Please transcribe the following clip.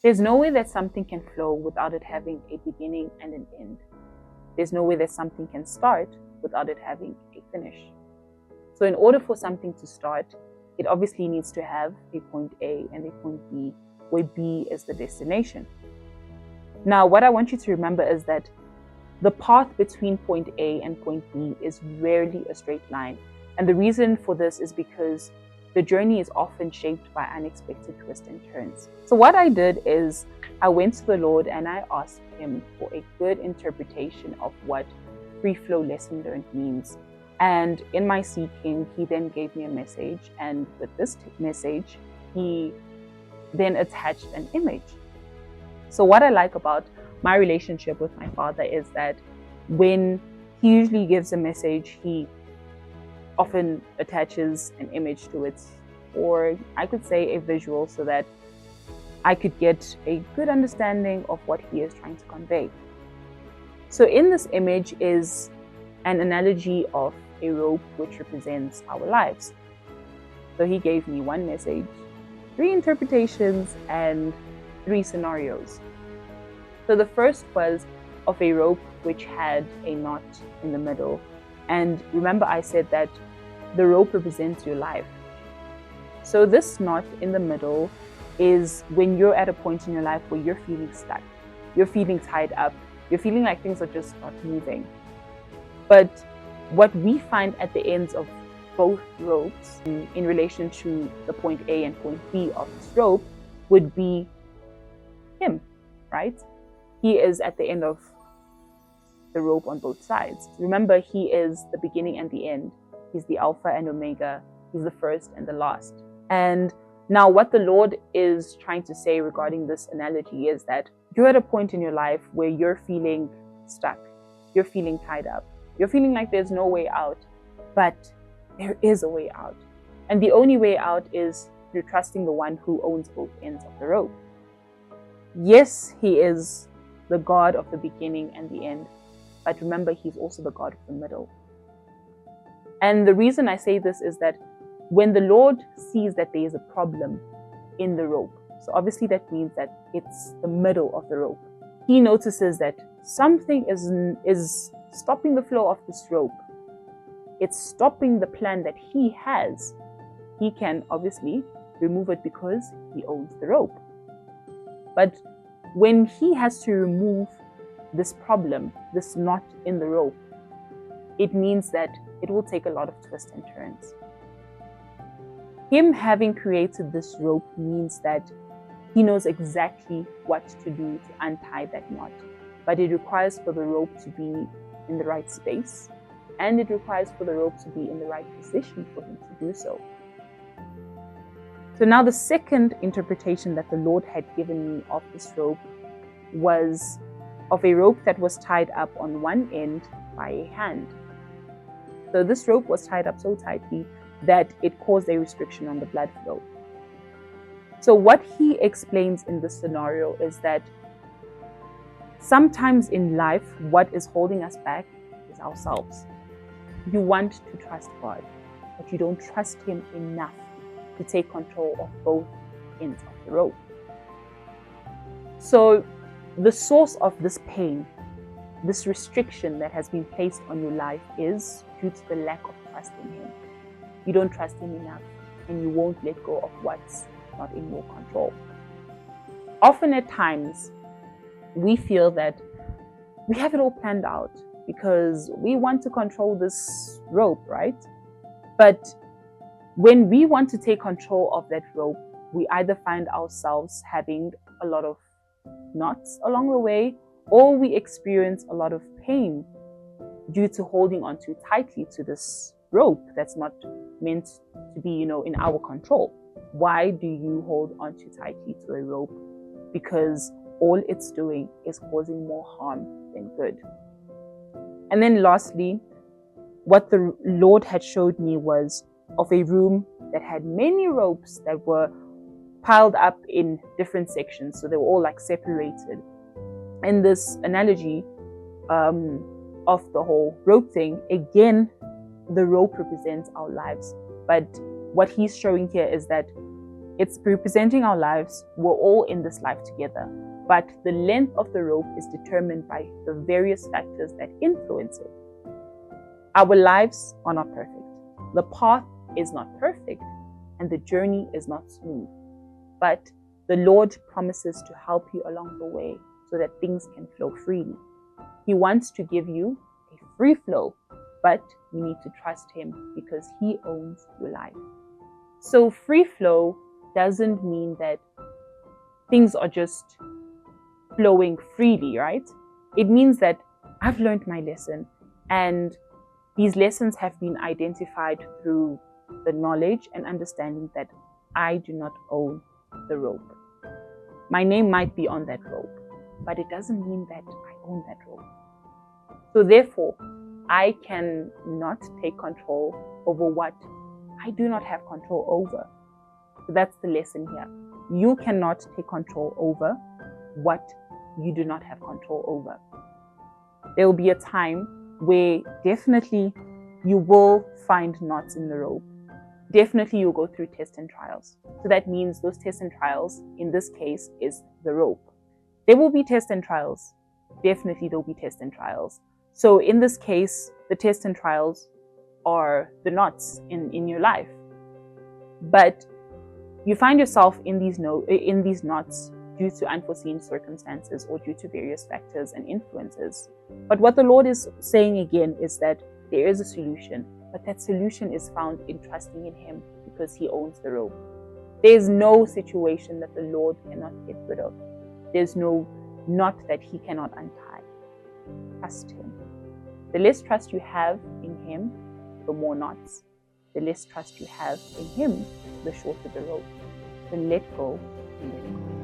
There's no way that something can flow without it having a beginning and an end. There's no way that something can start without it having a finish. So in order for something to start, it obviously needs to have a point A and a point B, where B is the destination. Now, what I want you to remember is that the path between point A and point B is rarely a straight line. And the reason for this is because the journey is often shaped by unexpected twists and turns. So what I did is I went to the Lord and I asked him for a good interpretation of what free flow lesson learned means. And in my seeking, he then gave me a message. And with this message, he then attached an image. So what I like about my relationship with my father is that when he usually gives a message, he often attaches an image to it, or I could say a visual, so that I could get a good understanding of what he is trying to convey. So in this image is an analogy of a rope which represents our lives. So he gave me one message, 3 interpretations, and 3 scenarios. So the first was of a rope which had a knot in the middle. And remember, I said that the rope represents your life. So this knot in the middle is when you're at a point in your life where you're feeling stuck, you're feeling tied up, you're feeling like things are just not moving. But what we find at the ends of both ropes in relation to the point A and point B of this rope would be him, right? He is at the end of the rope on both sides. Remember, he is the beginning and the end. He's the Alpha and Omega. He's the first and the last. And now what the Lord is trying to say regarding this analogy is that you're at a point in your life where you're feeling stuck. You're feeling tied up. You're feeling like there's no way out, but there is a way out. And the only way out is through trusting the one who owns both ends of the rope. Yes, he is the God of the beginning and the end, but remember, he's also the God of the middle. And the reason I say this is that when the Lord sees that there is a problem in the rope, so obviously that means that it's the middle of the rope, he notices that something is stopping the flow of this rope. It's stopping the plan that he has. He can obviously remove it because he owns the rope. But when he has to remove this problem, this knot in the rope, it means that it will take a lot of twists and turns. Him having created this rope means that he knows exactly what to do to untie that knot. But it requires for the rope to be in the right space, and it requires for the rope to be in the right position for him to do so. So now the second interpretation that the Lord had given me of this rope was of a rope that was tied up on one end by a hand. So this rope was tied up so tightly that it caused a restriction on the blood flow. So what he explains in this scenario is that sometimes in life, what is holding us back is ourselves. You want to trust God, but you don't trust him enough to take control of both ends of the rope. So the source of this pain, this restriction that has been placed on your life, is due to the lack of trust in him. You don't trust him enough, and you won't let go of what's not in your control. Often at times, we feel that we have it all planned out because we want to control this rope, right? But when we want to take control of that rope, we either find ourselves having a lot of knots along the way, or we experience a lot of pain due to holding on too tightly to this rope that's not meant to be, in our control. Why do you hold on too tightly to a rope? Because all it's doing is causing more harm than good. And then lastly, what the Lord had showed me was of a room that had many ropes that were piled up in different sections. So they were all like separated. In this analogy of the whole rope thing, again, the rope represents our lives. But what he's showing here is that It's representing our lives. We're all in this life together, but the length of the rope is determined by the various factors that influence it. Our lives are not perfect. The path is not perfect, and the journey is not smooth. But the Lord promises to help you along the way so that things can flow freely. He wants to give you a free flow, but you need to trust Him because He owns your life. So free flow doesn't mean that things are just flowing freely, right? It means that I've learned my lesson, and these lessons have been identified through the knowledge and understanding that I do not own the rope. My name might be on that rope, but it doesn't mean that I own that rope. So therefore, I cannot take control over what I do not have control over. So that's the lesson here. You cannot take control over what you do not have control over. There will be a time where definitely you will find knots in the rope. Definitely you'll go through tests and trials. So that means those tests and trials, in this case, is the rope. There will be tests and trials. Definitely there'll be tests and trials. So in this case, the tests and trials are the knots in your life. But you find yourself in these knots due to unforeseen circumstances or due to various factors and influences. But what the Lord is saying again is that there is a solution, but that solution is found in trusting in Him because He owns the rope. There is no situation that the Lord cannot get rid of. There's no knot that He cannot untie. Trust Him. The less trust you have in Him, the more knots. The less trust you have in Him, the shorter the rope. Then let go and let go.